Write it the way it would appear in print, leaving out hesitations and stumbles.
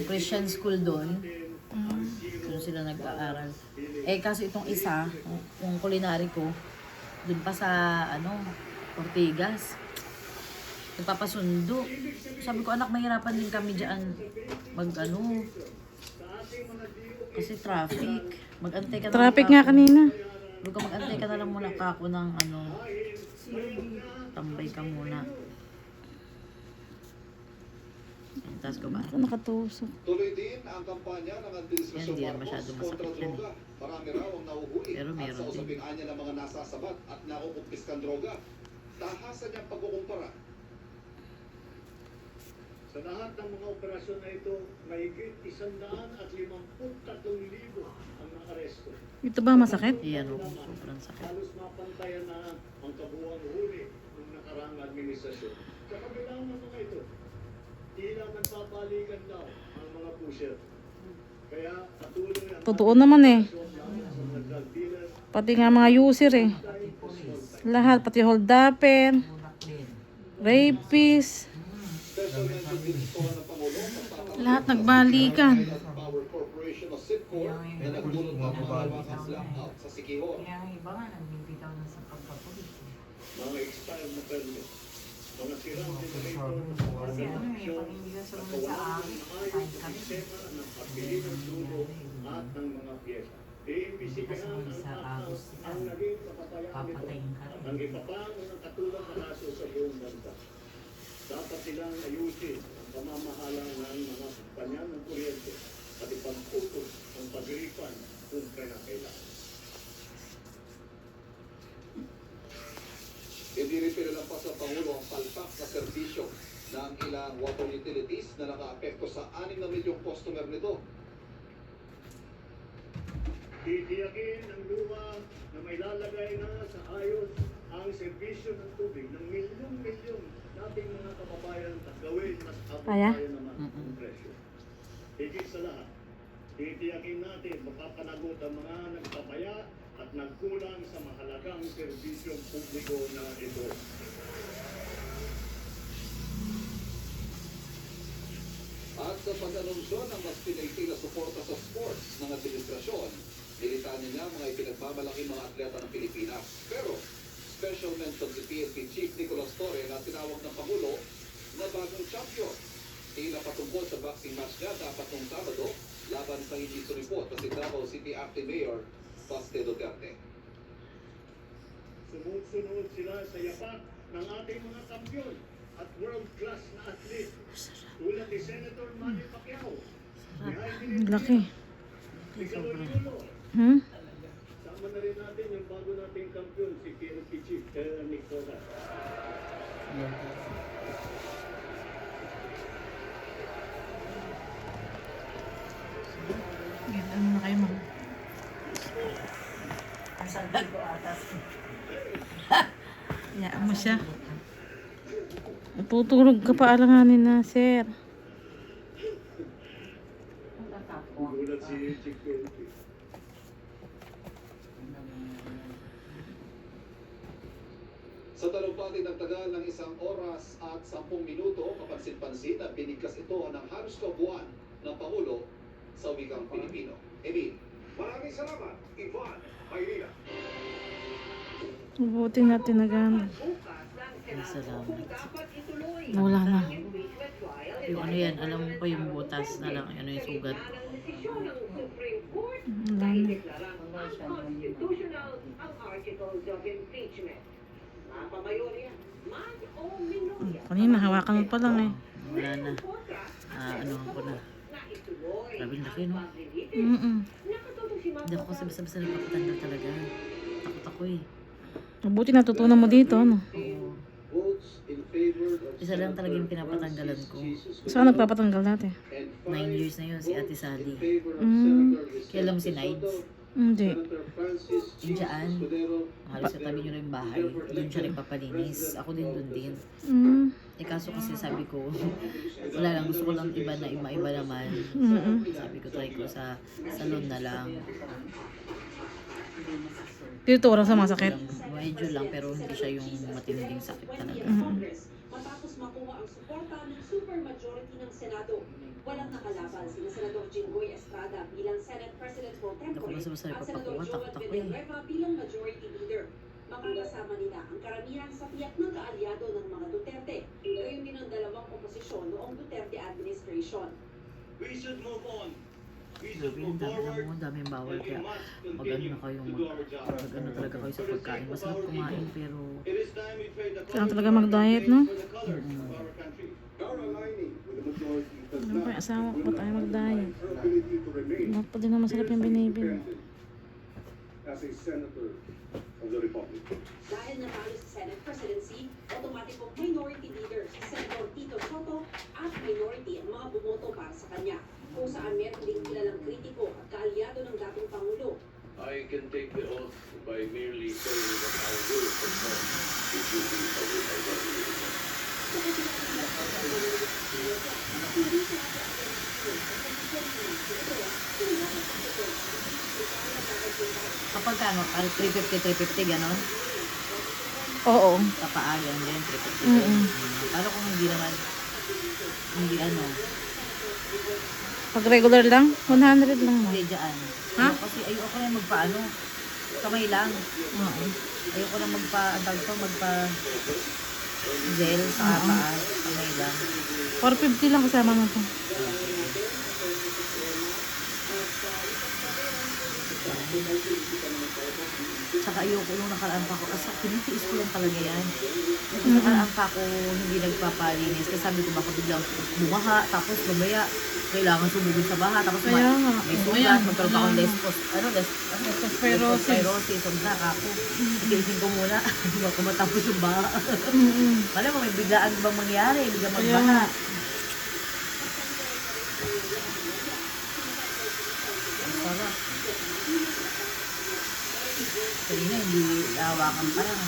Christian school doon. Doon sila nag-aaral. Eh, kaso itong isa, yung culinary ko, doon pa sa, Ortigas. Nagpapasundo. Sabi ko, anak, mahirapan din kami dyan. Kasi traffic. Mag-antay ka na Traffic lang nga kanina. Huwag ka mag-antay ka na lang muna kako ng tambay ka muna. Tapos ko ba? Nakatusok. Tuloy din ang kampanya ng Administrasyon Yan, di yan Marcos masyado kontra masakit yan droga. Marami raw ang nahuhuli Pero at meron sa din. usaping anya ng mga nasasabat at nakukumpiskan droga. Tahasan niyang pagkukumpara. Sa lahat ng mga operasyon na ito, mahigit 153,000 ang naaresto. Ito ba masakit? Iyan o, sobrang sakit. Halos mapantayan na ang kabuuang huli ng nakaraang administrasyon. Sa kabila ng mga ito, tila nagpapalikan daw ang mga pusher. Kaya patuloy ang Totoo naman eh. sa mga drug dealer Pati nga mga user eh. Lahat, pati holdupper, rapist. Special mention din ito ng Pangulo sa patatag Lahat nagbalikan. ng Power Corporation o SIPCO na nagdulot ng mga lawakan blackout sa Siquijor. Kaya ang iba nga, nagbibitaw na sa pagpapulis. mga expired na permit, mga sirang generator, Kasi ano eh, pag hindi ka sumunod sa akin, fine kami. sistema ng pagbili ng tubo at ng mga pyesa. Iimbisigahan ang Sa akal Agos, ang naging kapatayan nito papatayin ka at rin. ang ipapano ng katulad na kaso sa buong bansa. Dapat silang ayusin ang pamamahala ng mga kumpanya ng kuryente at ipagputos ang pagripan kung kailangan. Hindi rin pinalampas sa Pangulo ang palpak na serbisyo ng ilang water utilities na nakaapekto sa 6 na milyong customer nito. Titiyakin ng luwa na may lalagay na sa ayos ang serbisyo ng tubig ng milyong-milyong nating mga kababayan at gawin mas Kaya? kababayan naman ang presyo. Higit sa lahat, titiyakin natin mapapanagot ang mga nagpapaya at nagkulang sa mahalagang serbisyong publiko na ito. At sa pag-anunsyo ng mas pinaiting na suporta sa sports ng administrasyon, nilitaan niya mga ipinagmamalaki mga atleta ng Pilipinas. Pero, special mention si PNP Chief Nicolas Torre na tinawag ng Pangulo na bagong champion. Tila patungkol sa boxing match niya dapat nung Sabado laban sa hindi suripot na si Davao City Acting Mayor Baste Duterte. Sumusunod sila sa yapak ng ating mga kampiyon at world-class na athlete tulad ni Senator Manny Pacquiao. Ang laki. Sobra. Sama na rin natin yung bago nating kampiyon, si PNP Chief Nicolas. Yan, ano na kayo mga. Ang sabi ko atas. Hayaan mo siya. Tutulog ka pa alanganin na, sir. Gulat si Chief PNP. Sa talumpati ng tagal ng 1 oras at 10 minuto, kapansin-pansin na binigkas ito ng halos kabuuan ng Pangulo sa wikang Pilipino. Emil. Maraming salamat, Ivan Mayrina. Mabuti natin nagano. Ay, salamat. Wala na. Yung ano yan, alam mo pa yung butas na lang, ano yung sugat. Wala na. Unconstitutional ang articles of impeachment. Mapamayor yan. Man o minorya. Kanina, hawakan mo pa lang eh. Wala na. Ano ko na. Grabe laki, no? Hindi ako kasi basta-basta nagpapatanggal talaga. Takot ako eh. Mabuti natutunan mo dito, ano? Oo. Votes in favor of Isa lang talaga yung pinapatanggalan ko. Saan nagpapatanggal dati? 9 years na yun si Ate Sally. Kaya alam mo si Nides? Hindi. Yung dyan, halos sa tabi nyo na yung bahay. Doon siya nagpapalinis. Ako din doon din. Eh kaso kasi sabi ko, wala lang, gusto ko lang iba na iba naman. Sabi ko, try ko sa salon na lang. Dito orang sa masakit. Medyo lang, pero hindi siya yung matinding sakit talaga. Matapos makuha ang suporta ng supermajority ng Senado. Walang nakalaban sina Senador Jinggoy Estrada bilang Senate President Pro Hindi ko Tempore basta-basta at Senador nagpapakuha, Joel takot ako eh. Villanueva bilang Majority Leader. Makakasama nila ang karamihan sa tiyak ng kaalyado ng mga Duterte. Gayon din ang dalawang oposisyon noong Duterte administration. We should move on. We Grabe, ang dami na mo, daming bawal. Kaya mag-ano na kayo, mag-ano talaga kayo sa pagkain. Masarap kumain, pero It is time we pay the Kailangan talaga mag-diet, no? for the colors of our country. Our aligning with the majority does Ano pa yung asawa ko, ba't ayaw mag-diet? our ability to remain Ba't pa din na masarap yung binibin? independent as a senator of the Republic. Dahil nanalo sa Senate presidency, automatikong minority leader si Senator Tito Soto at minority ang mga bumoto para sa kanya. Kung saan meron ding kilalang kritiko at kaalyado ng dating Pangulo. I can take the oath by merely saying that I will perform the duties of which I was elected. Sa kabila ng hindi siya kapag ano, 350, gano'n, Oo. kapaagan din, 350. Mm-mm. Paano kung hindi naman, hindi ano, Pag regular lang, 100 lang mo. hindi dyan. Ha? Kasi ayoko na magpaano, kamay lang. Oo. Ayoko na magpa-gel sa paa, kamay lang. 450 lang kasama mo to. Tsaka ayoko nung nakaraan pa ko, kasi pinitiis ko lang talaga yan. Yung nakaraan pa ko, hindi nagpapalinis. Kasi sabi ko baka biglang bumaha, tapos mamaya, kailangan sumugod sa baha, tapos Kaya nga. may Ayan, sugat, magkaroon ako ng ayan. leptospirosis. Leptospirosis, ako. Itiisin ko muna, baka matapos yung baha. Wala mo, may biglaan bang mangyari, biglang Kaya magbaha. nga. Ang sarap. Kanina, hindi hawakan pa lang.